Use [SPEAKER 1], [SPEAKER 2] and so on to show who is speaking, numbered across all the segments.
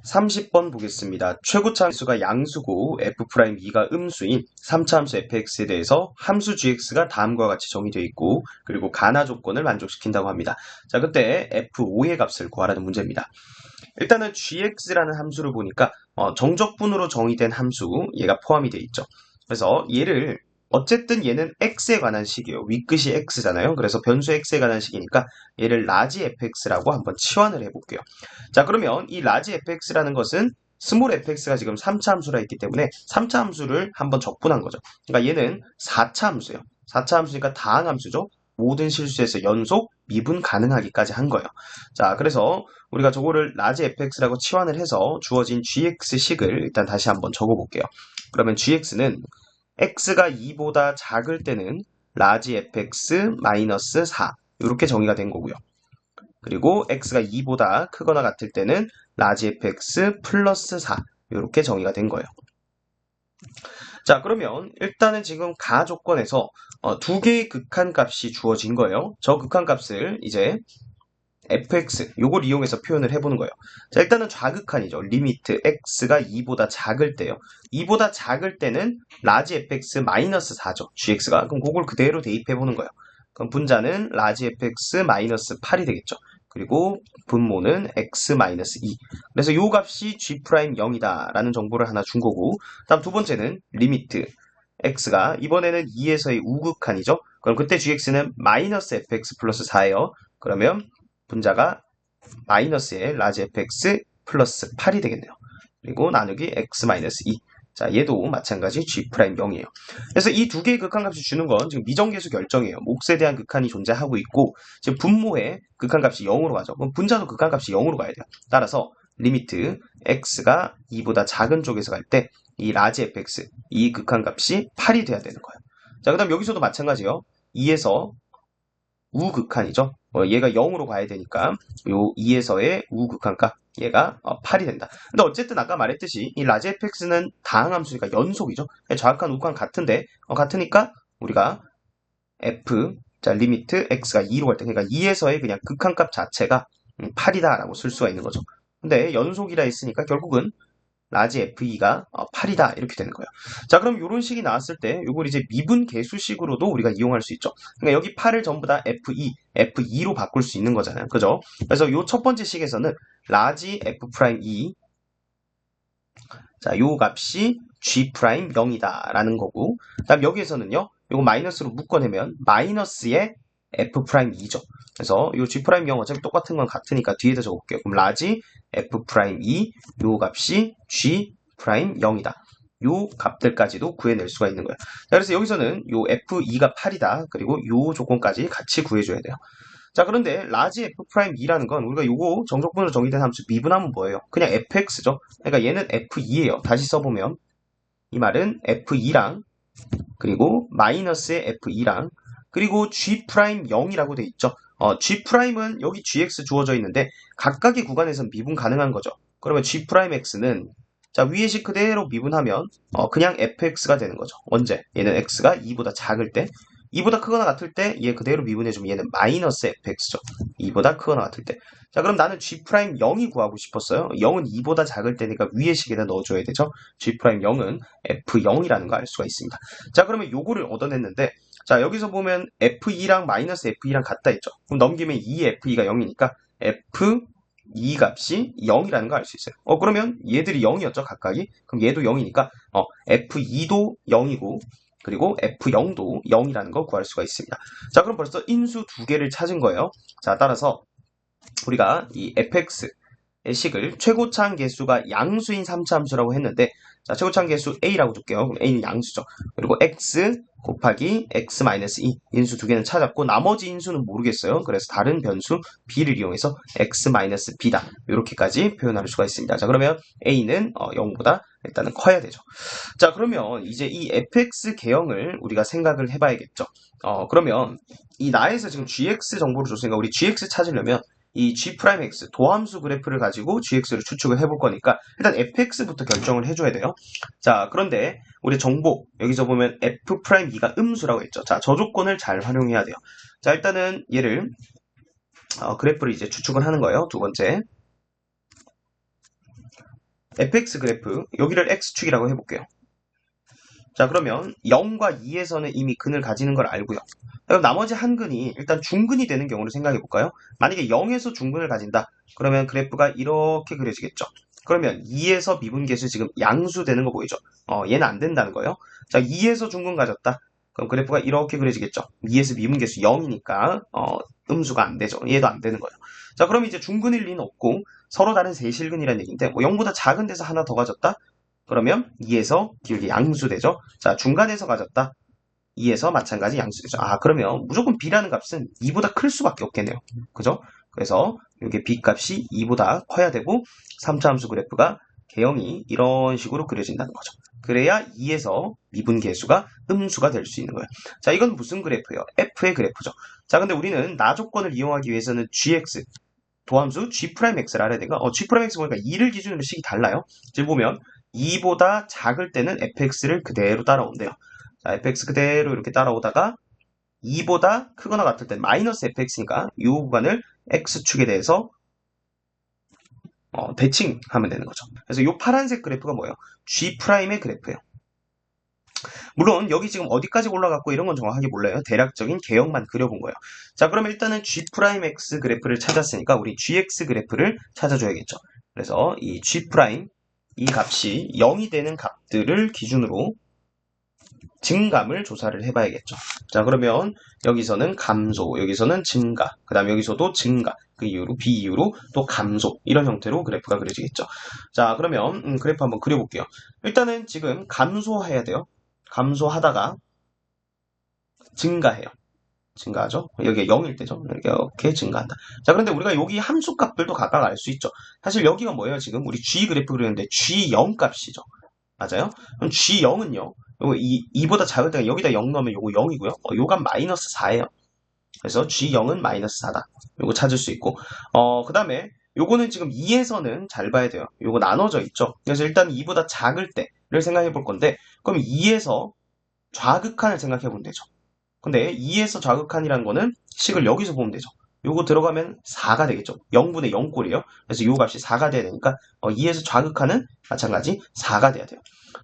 [SPEAKER 1] 30번 보겠습니다. 최고차 함수가 양수고 f'2가 음수인 3차 함수 fx에 대해서 함수 gx가 다음과 같이 정의되어 있고 그리고 가나 조건을 만족시킨다고 합니다. 자, 그때 f5의 값을 구하라는 문제입니다. 일단은 gx라는 함수를 보니까 정적분으로 정의된 함수 얘가 포함이 되어 있죠. 그래서 얘를 어쨌든 얘는 x에 관한 식이에요. 윗끝이 x잖아요. 그래서 변수 x에 관한 식이니까 얘를 라지 fx라고 한번 치환을 해볼게요. 자, 그러면 이 라지 fx라는 것은 스몰 fx가 지금 3차 함수라 했기 때문에 3차 함수를 한번 적분한 거죠. 그러니까 얘는 4차 함수예요. 4차 함수니까 다항 함수죠. 모든 실수에서 연속 미분 가능하기까지 한 거예요. 자, 그래서 우리가 저거를 라지 fx라고 치환을 해서 주어진 gx식을 일단 다시 한번 적어볼게요. 그러면 gx는 x가 2보다 작을 때는 라지 fx 마이너스 4 이렇게 정의가 된 거고요. 그리고 x가 2보다 크거나 같을 때는 라지 fx 플러스 4 이렇게 정의가 된 거예요. 자, 그러면 일단은 지금 가 조건에서 두 개의 극한값이 주어진 거예요. 저 극한값을 이제 fx 요걸 이용해서 표현을 해보는 거예요. 자, 일단은 좌극한이죠. 리미트 x가 2보다 작을 때요. 2보다 작을 때는 라지 fx 마이너스 4죠. gx가. 그럼 그걸 그대로 대입해보는 거예요. 그럼 분자는 라지 fx 마이너스 8이 되겠죠. 그리고 분모는 x 마이너스 2. 그래서 요 값이 g'0이다 라는 정보를 하나 준 거고, 다음 두 번째는 리미트 x가 이번에는 2에서의 우극한이죠. 그럼 그때 gx는 마이너스 fx 플러스 4예요. 그러면 분자가 마이너스의 라지 fx 플러스 8이 되겠네요. 그리고 나누기 x 마이너스 2. 자, 얘도 마찬가지 g'0이에요. 그래서 이 두 개의 극한값이 주는 건 지금 미정계수 결정이에요. 몫에 대한 극한이 존재하고 있고 지금 분모의 극한값이 0으로 가죠. 그럼 분자도 극한값이 0으로 가야 돼요. 따라서 리미트 x가 2보다 작은 쪽에서 갈 때 이 라지 fx 이 극한값이 8이 돼야 되는 거예요. 자, 그 다음 여기서도 마찬가지예요. 2에서 우극한이죠. 얘가 0으로 가야 되니까 요 2에서의 우극한값 얘가 8이 된다. 근데 어쨌든 아까 말했듯이 이 라지 fx는 다항 함수니까 연속이죠. 좌극한 우극한 같은데 같으니까 우리가 f 자 리미트 x가 2로 갈 때 그러니까 2에서의 그냥 극한값 자체가 8이다라고 쓸 수가 있는 거죠. 근데 연속이라 했으니까 결국은 라지 f2가 8이다 이렇게 되는 거예요. 자, 그럼 이런 식이 나왔을 때 이걸 이제 미분 계수식으로도 우리가 이용할 수 있죠. 그러니까 여기 8을 전부 다 f2로 바꿀 수 있는 거잖아요. 그죠? 그래서 요 첫 번째 식에서는 라지 f'2 자, 요 값이 g'0이다 라는 거고, 그다음 여기에서는요 요거 마이너스로 묶어내면 마이너스의 f'2죠. 그래서 요 g'0 어차피 똑같은 건 같으니까 뒤에다 적어볼게요. 그럼 라지 f'2 요 값이 g'0이다. 요 값들까지도 구해낼 수가 있는 거예요. 자, 그래서 여기서는 요 f2가 8이다. 그리고 요 조건까지 같이 구해줘야 돼요. 자, 그런데 라지 f'2라는 건 우리가 요거 정적분으로 정의된 함수 미분하면 뭐예요? 그냥 fx죠. 그러니까 얘는 f2예요. 다시 써보면 이 말은 f2랑 그리고 마이너스의 f2랑 그리고 g'0이라고 돼 있죠. g'은 여기 gx 주어져 있는데 각각의 구간에서 미분 가능한 거죠. 그러면 g'x는 자, 위의 식 그대로 미분하면 그냥 fx가 되는 거죠. 언제? 얘는 x가 2보다 작을 때 2보다 크거나 같을 때 얘 그대로 미분해주면 얘는 마이너스 fx죠. 2보다 크거나 같을 때. 자, 그럼 나는 g'0이 구하고 싶었어요. 0은 2보다 작을 때니까 위의 식에다 넣어줘야 되죠. g'0은 f0이라는 거 알 수가 있습니다. 자, 그러면 요거를 얻어냈는데 자, 여기서 보면 f2랑 마이너스 f2랑 같다 했죠. 그럼 넘기면 2f가 0이니까 f2 값이 0이라는 거 알 수 있어요. 그러면 얘들이 0이었죠, 각각이. 그럼 얘도 0이니까 f2도 0이고 그리고 f0도 0이라는 걸 구할 수가 있습니다. 자, 그럼 벌써 인수 두 개를 찾은 거예요. 자, 따라서 우리가 이 fx의 식을 최고차항 계수가 양수인 3차 함수라고 했는데 자, 최고차항 계수 a라고 줄게요. 그럼 a는 양수죠. 그리고 x 곱하기 x-2 인수 두 개는 찾았고 나머지 인수는 모르겠어요. 그래서 다른 변수 b를 이용해서 x-b다 이렇게까지 표현할 수가 있습니다. 자, 그러면 a는 0보다 일단은 커야 되죠. 자, 그러면 이제 이 fx 개형을 우리가 생각을 해봐야겠죠. 그러면 이 나에서 지금 gx 정보를 줬으니까 우리 gx 찾으려면 이 g'(x) 도함수 그래프를 가지고 gx를 추측을 해볼 거니까 일단 fx부터 결정을 해줘야 돼요. 자, 그런데 우리 정보 여기서 보면 f'2가 음수라고 했죠. 자, 저 조건을 잘 활용해야 돼요. 자, 일단은 얘를 그래프를 이제 추측을 하는 거예요. 두 번째 fx 그래프, 여기를 x축이라고 해볼게요. 자, 그러면 0과 2에서는 이미 근을 가지는 걸 알고요. 그럼 나머지 한 근이 일단 중근이 되는 경우를 생각해 볼까요? 만약에 0에서 중근을 가진다. 그러면 그래프가 이렇게 그려지겠죠. 그러면 2에서 미분계수 지금 양수되는 거 보이죠? 얘는 안 된다는 거예요. 자, 2에서 중근 가졌다. 그럼 그래프가 이렇게 그려지겠죠. 2에서 미분계수 0이니까 음수가 안 되죠. 얘도 안 되는 거예요. 자, 그럼 이제 중근일 리는 없고 서로 다른 세실근이라는 얘기인데 0보다 작은 데서 하나 더 가졌다. 그러면 2에서 기울기 양수되죠. 자, 중간에서 가졌다. 2에서 마찬가지 양수되죠. 그러면 무조건 b라는 값은 2보다 클 수밖에 없겠네요. 그죠? 그래서 이게 b 값이 2보다 커야 되고 3차 함수 그래프가 개형이 이런 식으로 그려진다는 거죠. 그래야 2에서 미분계수가 음수가 될 수 있는 거예요. 자, 이건 무슨 그래프예요? f의 그래프죠. 자, 근데 우리는 나 조건을 이용하기 위해서는 gx 도함수 g'x를 알아야 되니까 g'x 보니까 2를 기준으로 식이 달라요. 지금 보면 2보다 작을 때는 fx를 그대로 따라온대요. 자, fx 그대로 이렇게 따라오다가 2보다 크거나 같을 때는 마이너스 fx니까 이 구간을 x축에 대해서 대칭하면 되는 거죠. 그래서 이 파란색 그래프가 뭐예요? G'의 그래프예요. 물론 여기 지금 어디까지 올라갔고 이런 건 정확하게 몰라요. 대략적인 개형만 그려본 거예요. 자, 그러면 일단은 G'X 그래프를 찾았으니까 우리 GX 그래프를 찾아줘야겠죠. 그래서 이 G' 이 값이 0이 되는 값들을 기준으로 증감을 조사를 해봐야겠죠. 자, 그러면 여기서는 감소, 여기서는 증가, 그 다음에 여기서도 증가, 그 이후로 B 이후로 또 감소, 이런 형태로 그래프가 그려지겠죠. 자, 그러면 그래프 한번 그려볼게요. 일단은 지금 감소해야 돼요. 감소하다가 증가해요. 증가하죠. 여기가 0일 때죠. 이렇게 증가한다. 자, 그런데 우리가 여기 함수 값들도 각각 알 수 있죠. 사실 여기가 뭐예요? 지금 우리 G 그래프 그리는데 G0 값이죠. 맞아요? 그럼 G0은요. 요거 2보다 작을 때가 여기다 0 넣으면 요거 0이고요. 요가 마이너스 4예요. 그래서 G0은 마이너스 4다. 요거 찾을 수 있고. 그 다음에 요거는 지금 2에서는 잘 봐야 돼요. 요거 나눠져 있죠. 그래서 일단 2보다 작을 때를 생각해 볼 건데, 그럼 2에서 좌극한을 생각해 보면 되죠. 근데 2에서 좌극한이라는 거는 식을 여기서 보면 되죠. 요거 들어가면 4가 되겠죠. 0분의 0꼴이에요. 그래서 요 값이 4가 돼야 되니까 2에서 좌극한은 마찬가지 4가 돼야 돼요.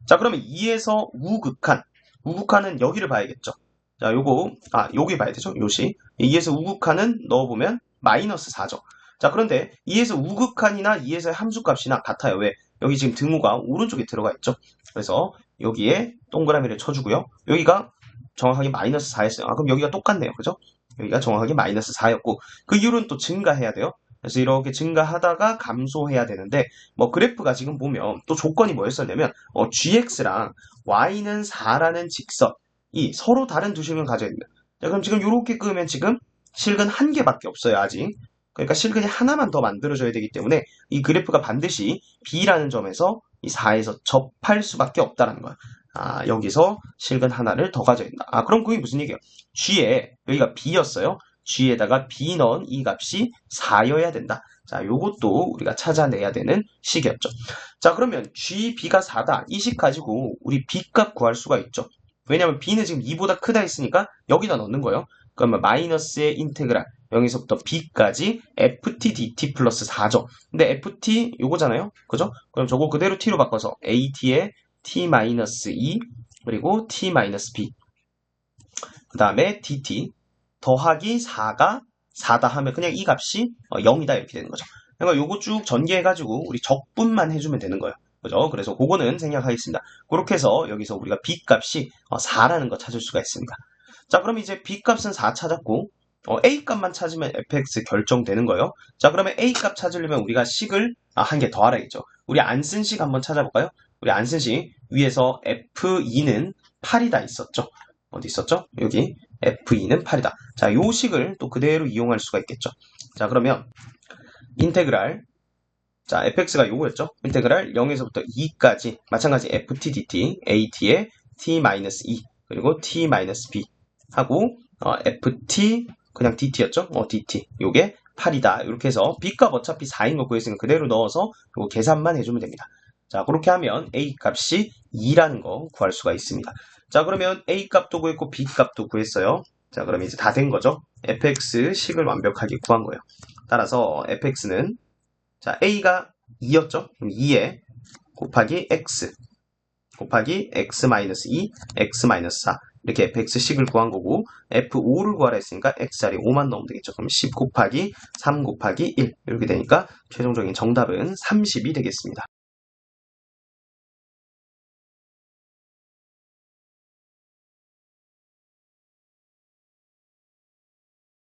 [SPEAKER 1] 자, 그러면 2에서 우극한. 우극한은 여기를 봐야겠죠. 자, 요거 여기 봐야 되죠. 요시. 2에서 우극한은 넣어보면 마이너스 4죠. 자, 그런데 2에서 우극한이나 2에서의 함수값이나 같아요. 왜? 여기 지금 등호가 오른쪽에 들어가 있죠. 그래서 여기에 동그라미를 쳐주고요. 여기가 정확하게 마이너스 4였어요. 그럼 여기가 똑같네요. 그죠? 여기가 정확하게 마이너스 4였고 그 이후로는 또 증가해야 돼요. 그래서 이렇게 증가하다가 감소해야 되는데 그래프가 지금 보면 또 조건이 뭐였었냐면 gx랑 y는 4라는 직선이 서로 다른 두 실근을 가져야 됩니다. 자, 그럼 지금 이렇게 끄면 지금 실근 한 개밖에 없어요. 아직. 그러니까 실근이 하나만 더 만들어져야 되기 때문에 이 그래프가 반드시 B라는 점에서 이 4에서 접할 수밖에 없다는 거예요. 여기서 실근 하나를 더 가져야 된다. 그럼 그게 무슨 얘기예요? G에 여기가 B였어요. G에다가 B 넣은 이 값이 4여야 된다. 자, 요것도 우리가 찾아내야 되는 식이었죠. 자, 그러면 GB가 4다. 이 식 가지고 우리 B 값 구할 수가 있죠. 왜냐면 B는 지금 2보다 크다 했으니까 여기다 넣는 거예요. 그러면 마이너스의 인테그랄 0에서부터 B까지 FT dt 플러스 4죠. 근데 FT 요거잖아요. 그죠? 그럼 저거 그대로 T로 바꿔서 AT의 T-2 그리고 T-B 그 다음에 dt 더하기 4가 4다 하면 그냥 이 값이 0이다 이렇게 되는 거죠. 그러니까 요거 쭉 전개해가지고 우리 적분만 해주면 되는 거예요. 그죠? 그래서 그거는 생략하겠습니다. 그렇게 해서 여기서 우리가 b 값이 4라는 거 찾을 수가 있습니다. 자, 그럼 이제 b 값은 4 찾았고 a 값만 찾으면 fx 결정되는 거예요. 자, 그러면 a 값 찾으려면 우리가 식을 한 개 더 알아야겠죠. 우리 안 쓴 식 한번 찾아볼까요? 우리 안 쓴 식 위에서 f2는 8이다 있었죠. 어디 있었죠? 여기 f2는 8이다. 자, 요 식을 또 그대로 이용할 수가 있겠죠. 자, 그러면 인테그랄 자, fx가 요거였죠. 인테그랄 0에서부터 2까지 마찬가지 ft dt at의 t-2 그리고 t-b 하고 ft 그냥 dt였죠. dt 요게 8이다. 이렇게 해서 b값 어차피 4인 거 구했으니까 그대로 넣어서 요거 계산만 해주면 됩니다. 자, 그렇게 하면 a 값이 2라는 거 구할 수가 있습니다. 자, 그러면 a 값도 구했고 b 값도 구했어요. 자, 그럼 이제 다 된 거죠. fx 식을 완벽하게 구한 거예요. 따라서 fx는 자, a가 2였죠. 그럼 2에 곱하기 x 곱하기 x-2, x-4 이렇게 fx식을 구한 거고 f5를 구하라 했으니까 x자리 5만 넣으면 되겠죠. 그럼 10 곱하기 3 곱하기 1 이렇게 되니까 최종적인 정답은 30이 되겠습니다.